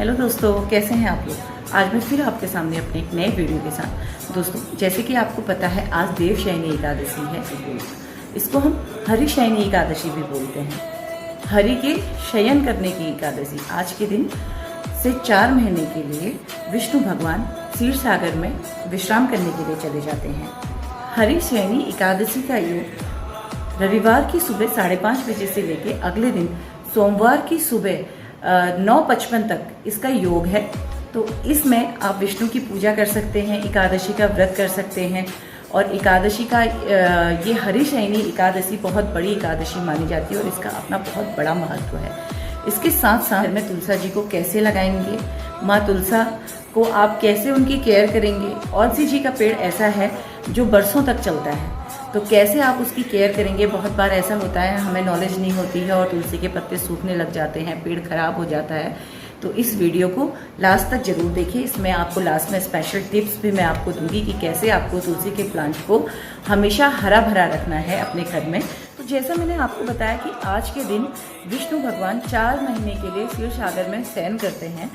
Hello दोस्तों, कैसे हैं आप लोग। आज मैं फिर आपके सामने अपने एक नए वीडियो के साथ। दोस्तों, जैसे कि आपको पता है आज देवशयनी एकादशी है। इसको हम हरिशयनी एकादशी भी बोलते हैं। हरि के शयन करने की एकादशी। आज के दिन से 4 महीने के लिए विष्णु भगवान क्षीर सागर में विश्राम करने के लिए चले जाते हैं। हरिशयनी एकादशी का योग रविवार की सुबह 5:30 बजे से लेकर अगले दिन सोमवार की सुबह 9:55 तक इसका योग है। तो इसमें आप विष्णु की पूजा कर सकते हैं, एकादशी का व्रत कर सकते हैं। और एकादशी का ये हरिशयनी एकादशी बहुत बड़ी एकादशी मानी जाती है और इसका अपना बहुत बड़ा महत्व है। इसके साथ साथ में तुलसा जी को कैसे लगाएंगे, माँ तुलसा को आप कैसे उनकी केयर करेंगे। और सी जी का पेड़ ऐसा है जो बरसों तक चलता है, तो कैसे आप उसकी केयर करेंगे। बहुत बार ऐसा होता है हमें नॉलेज नहीं होती है और तुलसी के पत्ते सूखने लग जाते हैं, पेड़ खराब हो जाता है। तो इस वीडियो को लास्ट तक जरूर देखिए। इसमें आपको लास्ट में स्पेशल टिप्स भी मैं आपको दूंगी कि कैसे आपको तुलसी के प्लांट को हमेशा हरा भरा रखना है अपने घर में। तो जैसा मैंने आपको बताया कि आज के दिन विष्णु भगवान 4 महीने के लिए क्षीर सागर में शयन करते हैं।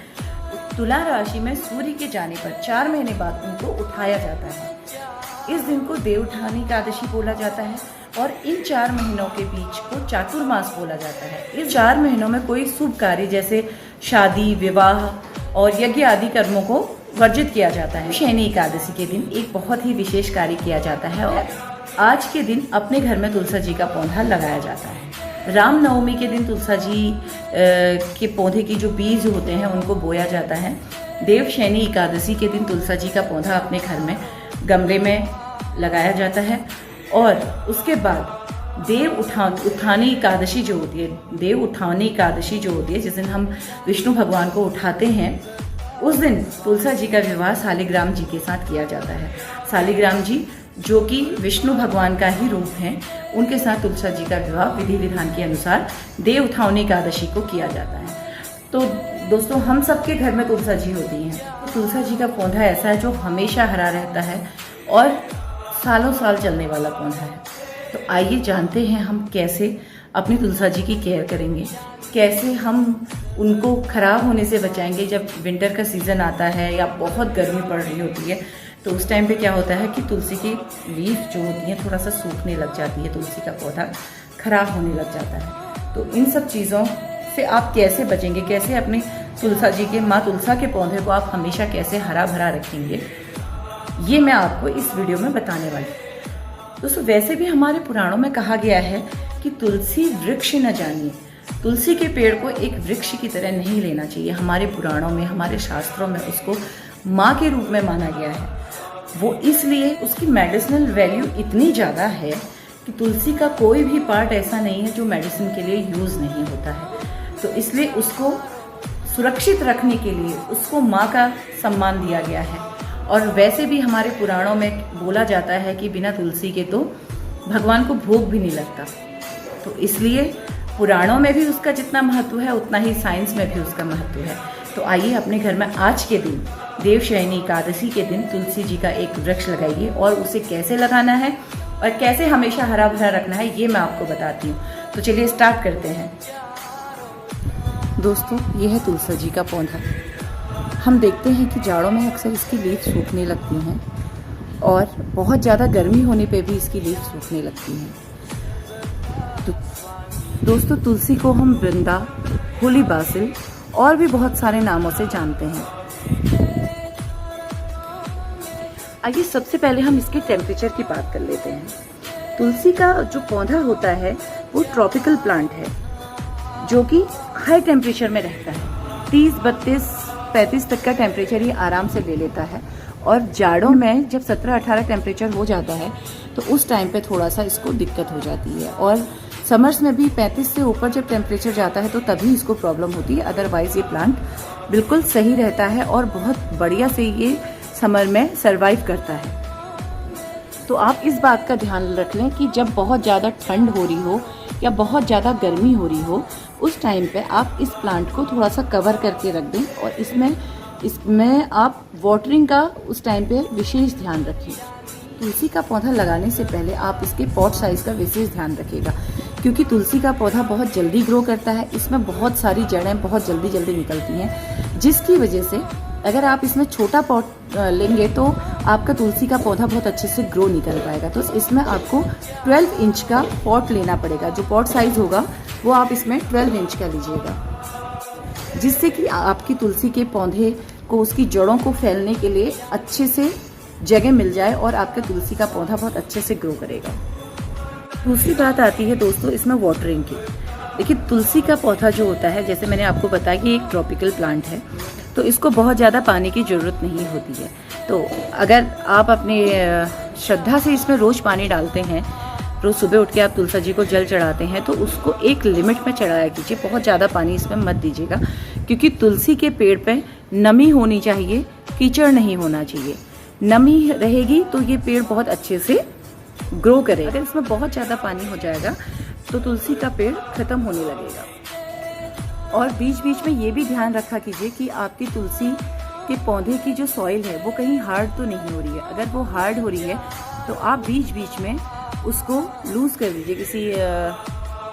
तुला राशि में सूर्य के जाने पर 4 महीने बाद उनको उठाया जाता है। इस दिन को देवउठानी एकादशी बोला जाता है और इन 4 महीनों के बीच को चातुर्मास बोला जाता है। इस 4 महीनों में कोई शुभ कार्य जैसे शादी, विवाह और यज्ञ आदि कर्मों को वर्जित किया जाता है। शयनी एकादशी के दिन एक बहुत ही विशेष कार्य किया जाता है और आज के दिन अपने घर में तुलसा जी का पौधा लगाया जाता है। रामनवमी के दिन तुलसा जी के पौधे की जो बीज होते हैं उनको बोया जाता है। देवशयनी एकादशी के दिन तुलसा जी का पौधा अपने घर में गमले में लगाया जाता है। और उसके बाद उत्थानी एकादशी जो होती है, देव उत्थानी एकादशी जो होती है, जिस दिन हम विष्णु भगवान को उठाते हैं, उस दिन तुलसा जी का विवाह शालिग्राम जी के साथ किया जाता है। शालिग्राम जी जो कि विष्णु भगवान का ही रूप हैं, उनके साथ तुलसा जी का विवाह विधि विधान के अनुसार देव उत्थानी एकादशी को किया जाता है। तो दोस्तों, हम सबके घर में तुलसा जी होती हैं। तुलसा जी का पौधा ऐसा है जो हमेशा हरा रहता है और सालों साल चलने वाला पौधा है। तो आइए जानते हैं हम कैसे अपनी तुलसा जी की केयर करेंगे, कैसे हम उनको खराब होने से बचाएंगे। जब विंटर का सीज़न आता है या बहुत गर्मी पड़ रही होती है तो उस टाइम पे क्या होता है कि तुलसी की लीफ जो होती है थोड़ा सा सूखने लग जाती है, तुलसी का पौधा खराब होने लग जाता है। तो इन सब चीज़ों से आप कैसे बचेंगे, कैसे अपनी तुलसा जी के, माँ तुलसा के पौधे को आप हमेशा कैसे हरा भरा रखेंगे, ये मैं आपको इस वीडियो में बताने वाली हूँ। दोस्तों, वैसे भी हमारे पुराणों में कहा गया है कि तुलसी वृक्ष न जानिए। तुलसी के पेड़ को एक वृक्ष की तरह नहीं लेना चाहिए। हमारे पुराणों में, हमारे शास्त्रों में उसको माँ के रूप में माना गया है। वो इसलिए उसकी मेडिसिनल वैल्यू इतनी ज़्यादा है कि तुलसी का कोई भी पार्ट ऐसा नहीं है जो मेडिसिन के लिए यूज़ नहीं होता है। तो इसलिए उसको सुरक्षित रखने के लिए उसको माँ का सम्मान दिया गया है। और वैसे भी हमारे पुराणों में बोला जाता है कि बिना तुलसी के तो भगवान को भोग भी नहीं लगता। तो इसलिए पुराणों में भी उसका जितना महत्व है उतना ही साइंस में भी उसका महत्व है। तो आइए अपने घर में आज के दिन देवशयनी एकादशी के दिन तुलसी जी का एक वृक्ष लगाइए और उसे कैसे लगाना है और कैसे हमेशा हरा भरा रखना है ये मैं आपको बताती हूँ। तो चलिए स्टार्ट करते हैं। दोस्तों, ये है तुलसा जी का पौधा। हम देखते हैं कि जाड़ों में अक्सर इसकी लीफ सूखने लगती हैं और बहुत ज़्यादा गर्मी होने पे भी इसकी लीफ सूखने लगती हैं। तो दोस्तों, तुलसी को हम वृंदा, होली बासिल और भी बहुत सारे नामों से जानते हैं। आइए सबसे पहले हम इसके टेम्परेचर की बात कर लेते हैं। तुलसी का जो पौधा होता है वो ट्रॉपिकल प्लांट है जो कि हाई टेम्परेचर में रहता है। 30, 32, 35 तक का टेम्परेचर ये आराम से ले लेता है। और जाड़ों में जब 17-18 टेम्परेचर हो जाता है तो उस टाइम पे थोड़ा सा इसको दिक्कत हो जाती है। और समर्स में भी 35 से ऊपर जब टेम्परेचर जाता है तो तभी इसको प्रॉब्लम होती है। अदरवाइज ये प्लांट बिल्कुल सही रहता है और बहुत बढ़िया से ये समर में सरवाइव करता है। तो आप इस बात का ध्यान रख लें कि जब बहुत ज़्यादा ठंड हो रही हो या बहुत ज़्यादा गर्मी हो रही हो उस टाइम पे आप इस प्लांट को थोड़ा सा कवर करके रख दें और इसमें आप वाटरिंग का उस टाइम पे विशेष ध्यान रखिए। तुलसी का पौधा लगाने से पहले आप इसके पॉट साइज़ का विशेष ध्यान रखिएगा क्योंकि तुलसी का पौधा बहुत जल्दी ग्रो करता है, इसमें बहुत सारी जड़ें बहुत जल्दी जल्दी निकलती हैं, जिसकी वजह से अगर आप इसमें छोटा पॉट लेंगे तो आपका तुलसी का पौधा बहुत अच्छे से ग्रो निकल पाएगा। तो इसमें आपको 12 इंच का पॉट लेना पड़ेगा। जो पॉट साइज़ होगा वो आप इसमें 12 इंच का लीजिएगा, जिससे कि आपकी तुलसी के पौधे को उसकी जड़ों को फैलने के लिए अच्छे से जगह मिल जाए और आपका तुलसी का पौधा बहुत अच्छे से ग्रो करेगा। दूसरी बात आती है दोस्तों इसमें वाटरिंग की। देखिए तुलसी का पौधा जो होता है, जैसे मैंने आपको बताया कि एक ट्रॉपिकल प्लांट है, तो इसको बहुत ज़्यादा पानी की ज़रूरत नहीं होती है। तो अगर आप अपनी श्रद्धा से इसमें रोज़ पानी डालते हैं, रोज़ सुबह उठ के आप तुलसी जी को जल चढ़ाते हैं, तो उसको एक लिमिट में चढ़ाया कीजिए। बहुत ज़्यादा पानी इसमें मत दीजिएगा, क्योंकि तुलसी के पेड़ पे नमी होनी चाहिए, कीचड़ नहीं होना चाहिए। नमी रहेगी तो ये पेड़ बहुत अच्छे से ग्रो करेगा। अगर इसमें बहुत ज़्यादा पानी हो जाएगा तो तुलसी का पेड़ खत्म होने लगेगा। और बीच बीच में ये भी ध्यान रखा कीजिए कि आपकी तुलसी के पौधे की जो सॉइल है वो कहीं हार्ड तो नहीं हो रही है। अगर वो हार्ड हो रही है तो आप बीच बीच में उसको लूज कर दीजिए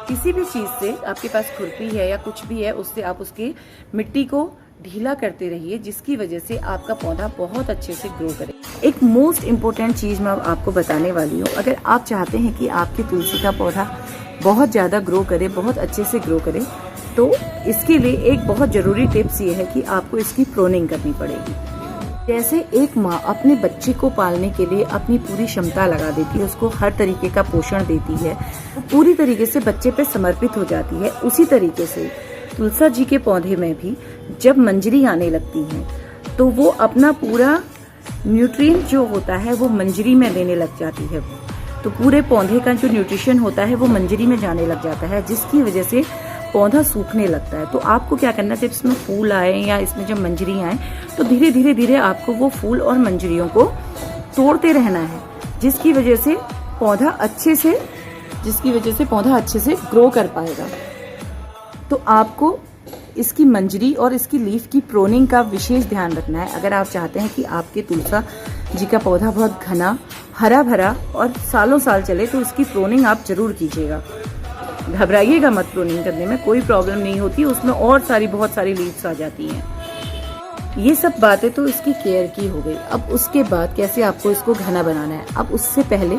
किसी भी चीज़ से। आपके पास खुरपी है या कुछ भी है, उससे आप उसकी मिट्टी को ढीला करते रहिए, जिसकी वजह से आपका पौधा बहुत अच्छे से ग्रो करे। एक मोस्ट इम्पोर्टेंट चीज़ मैं आपको बताने वाली हूँ। अगर आप चाहते हैं कि आपकी तुलसी का पौधा बहुत ज़्यादा ग्रो करे, बहुत अच्छे से ग्रो करे, तो इसके लिए एक बहुत ज़रूरी टिप्स ये है कि आपको इसकी प्रोनिंग करनी पड़ेगी। जैसे एक माँ अपने बच्चे को पालने के लिए अपनी पूरी क्षमता लगा देती है, उसको हर तरीके का पोषण देती है, पूरी तरीके से बच्चे पे समर्पित हो जाती है, उसी तरीके से तुलसी जी के पौधे में भी जब मंजरी आने लगती है तो वो अपना पूरा न्यूट्रिएंट जो होता है वो मंजरी में देने लग जाती है। तो पूरे पौधे का जो न्यूट्रिशन होता है वो मंजरी में जाने लग जाता है, जिसकी वजह से पौधा सूखने लगता है। तो आपको क्या करना है, जब इसमें फूल आए या इसमें जब मंजरी आए तो धीरे धीरे धीरे आपको वो फूल और मंजरियों को तोड़ते रहना है, जिसकी वजह से पौधा अच्छे से ग्रो कर पाएगा। तो आपको इसकी मंजरी और इसकी लीफ की प्रोनिंग का विशेष ध्यान रखना है। अगर आप चाहते हैं कि आपके तुलसी जी का पौधा बहुत घना, हरा भरा और सालों साल चले, तो इसकी प्रोनिंग आप जरूर कीजिएगा। घबराइएगा मत, प्रोनिंग करने में कोई प्रॉब्लम नहीं होती, उसमें और बहुत सारी लीव्स आ जाती हैं। ये सब बातें तो इसकी केयर की हो गई। अब उसके बाद कैसे आपको इसको घना बनाना है। अब उससे पहले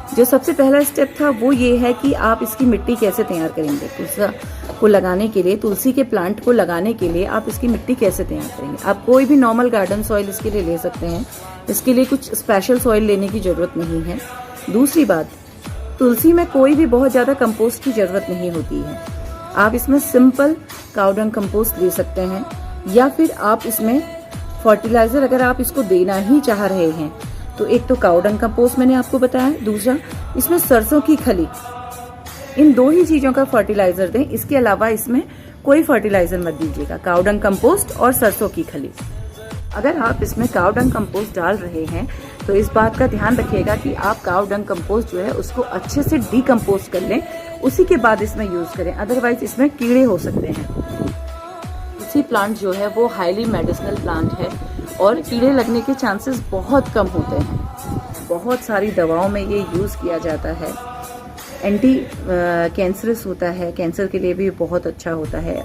जो सबसे पहला स्टेप था वो ये है कि आप इसकी मिट्टी कैसे तैयार करेंगे। तुलसी को लगाने के लिए, तुलसी के प्लांट को लगाने के लिए आप इसकी मिट्टी कैसे तैयार करेंगे। आप कोई भी नॉर्मल गार्डन सॉइल इसके लिए ले सकते हैं, इसके लिए कुछ स्पेशल सॉइल लेने की जरूरत नहीं है। दूसरी बात, तुलसी में कोई भी बहुत ज़्यादा कंपोस्ट की ज़रूरत नहीं होती है। आप इसमें सिंपल काऊ डंग कंपोस्ट ले सकते हैं, या फिर आप इसमें फर्टिलाइज़र अगर आप इसको देना ही चाह रहे हैं तो एक तो काऊ डंग कंपोस्ट मैंने आपको बताया, दूसरा इसमें सरसों की खली, इन दो ही चीज़ों का फर्टिलाइज़र दें। इसके अलावा इसमें कोई फर्टिलाइज़र मत दीजिएगा, काऊ डंग कंपोस्ट और सरसों की खली। अगर आप इसमें काऊ डंग कंपोस्ट डाल रहे हैं तो इस बात का ध्यान रखिएगा कि आप काऊ डंग कंपोस्ट जो है उसको अच्छे से डीकम्पोज कर लें, उसी के बाद इसमें यूज़ करें, अदरवाइज इसमें कीड़े हो सकते हैं। तुलसी प्लांट जो है वो हाईली मेडिसिनल प्लांट है और कीड़े लगने के चांसेस बहुत कम होते हैं। बहुत सारी दवाओं में ये यूज़ किया जाता है, एंटी कैंसरस होता है, कैंसर के लिए भी बहुत अच्छा होता है,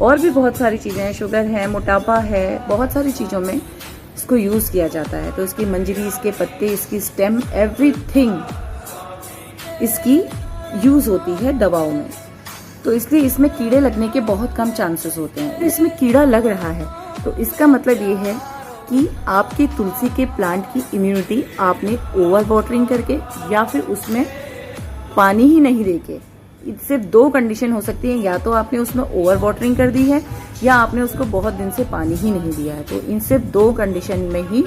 और भी बहुत सारी चीज़ें हैं, शुगर है, मोटापा है, बहुत सारी चीज़ों में इसको यूज़ किया जाता है। तो इसकी मंजरी, इसके पत्ते, इसकी स्टेम, एवरीथिंग इसकी यूज़ होती है दवाओं में। तो इसलिए इसमें कीड़े लगने के बहुत कम चांसेस होते हैं। इसमें कीड़ा लग रहा है तो इसका मतलब ये है कि आपके तुलसी के प्लांट की इम्यूनिटी आपने ओवर वाटरिंग करके या फिर उसमें पानी ही नहीं देके, सिर्फ दो कंडीशन हो सकती है, या तो आपने उसमें ओवर वाटरिंग कर दी है या आपने उसको बहुत दिन से पानी ही नहीं दिया है। तो इन सिर्फ दो कंडीशन में ही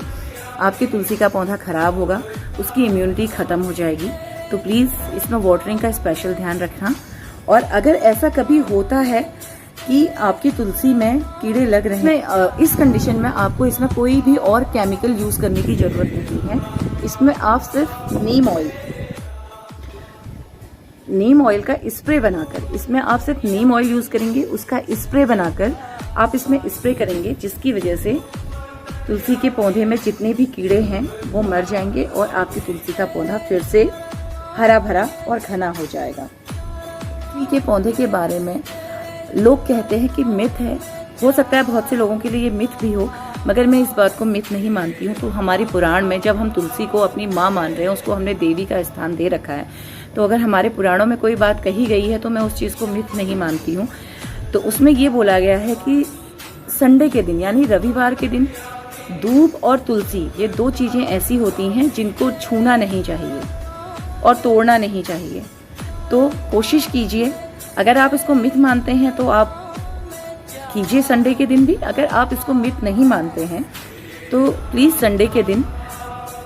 आपकी तुलसी का पौधा खराब होगा, उसकी इम्यूनिटी खत्म हो जाएगी। तो प्लीज़ इसमें वाटरिंग का स्पेशल ध्यान रखना। और अगर ऐसा कभी होता है कि आपकी तुलसी में कीड़े लग रहे हैं, इस कंडीशन में आपको इसमें कोई भी और केमिकल यूज़ करने की ज़रूरत नहीं है। इसमें आप सिर्फ नीम ऑयल का स्प्रे बनाकर, इसमें आप सिर्फ नीम ऑयल यूज़ करेंगे, उसका स्प्रे बनाकर आप इसमें स्प्रे करेंगे, जिसकी वजह से तुलसी के पौधे में जितने भी कीड़े हैं वो मर जाएंगे और आपकी तुलसी का पौधा फिर से हरा भरा और घना हो जाएगा। तुलसी के पौधे के बारे में लोग कहते हैं कि मिथ है। हो सकता है बहुत से लोगों के लिए ये मिथ भी हो, मगर मैं इस बात को मिथ नहीं मानती हूँ। तो हमारी पुराण में जब हम तुलसी को अपनी माँ मान रहे हैं, उसको हमने देवी का स्थान दे रखा है, तो अगर हमारे पुराणों में कोई बात कही गई है तो मैं उस चीज़ को मिथ नहीं मानती हूँ। तो उसमें ये बोला गया है कि संडे के दिन यानी रविवार के दिन दूब और तुलसी ये दो चीज़ें ऐसी होती हैं जिनको छूना नहीं चाहिए और तोड़ना नहीं चाहिए। तो कोशिश कीजिए, अगर आप इसको मिथ मानते हैं तो आप कीजिए संडे के दिन भी। अगर आप इसको मिथ नहीं मानते हैं तो प्लीज़ संडे के दिन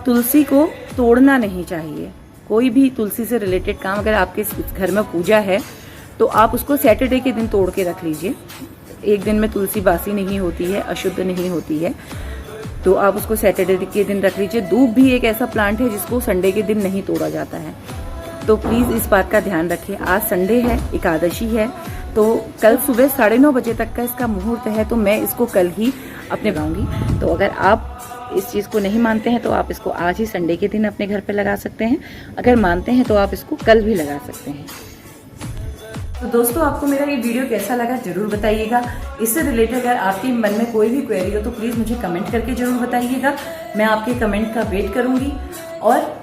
तुलसी को तोड़ना नहीं चाहिए। कोई भी तुलसी से रिलेटेड काम, अगर आपके घर में पूजा है तो आप उसको सैटरडे के दिन तोड़ के रख लीजिए। एक दिन में तुलसी बासी नहीं होती है, अशुद्ध नहीं होती है, तो आप उसको सैटरडे के दिन रख लीजिए। दूब भी एक ऐसा प्लांट है जिसको संडे के दिन नहीं तोड़ा जाता है। तो प्लीज़ इस बात का ध्यान रखिए। आज संडे है, एकादशी है, तो कल सुबह 9:30 बजे तक का इसका मुहूर्त है, तो मैं इसको कल ही अपने लगाऊंगी। तो अगर आप इस चीज़ को नहीं मानते हैं तो आप इसको आज ही संडे के दिन अपने घर पे लगा सकते हैं। अगर मानते हैं तो आप इसको कल भी लगा सकते हैं। तो दोस्तों, आपको मेरा ये वीडियो कैसा लगा जरूर बताइएगा। इससे रिलेटेड अगर आपके मन में कोई भी क्वेरी हो तो प्लीज़ मुझे कमेंट करके जरूर बताइएगा। मैं आपके कमेंट का वेट करूंगी। और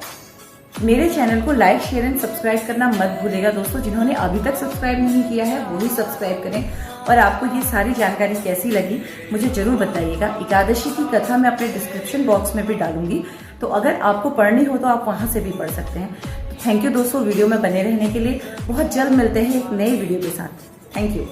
मेरे चैनल को लाइक, शेयर एंड सब्सक्राइब करना मत भूलिएगा दोस्तों। जिन्होंने अभी तक सब्सक्राइब नहीं किया है वो भी सब्सक्राइब करें। और आपको ये सारी जानकारी कैसी लगी मुझे जरूर बताइएगा। एकादशी की कथा मैं अपने डिस्क्रिप्शन बॉक्स में भी डालूंगी, तो अगर आपको पढ़नी हो तो आप वहां से भी पढ़ सकते हैं। थैंक यू दोस्तों वीडियो में बने रहने के लिए। बहुत जल्द मिलते हैं एक नए वीडियो के साथ। Thank you.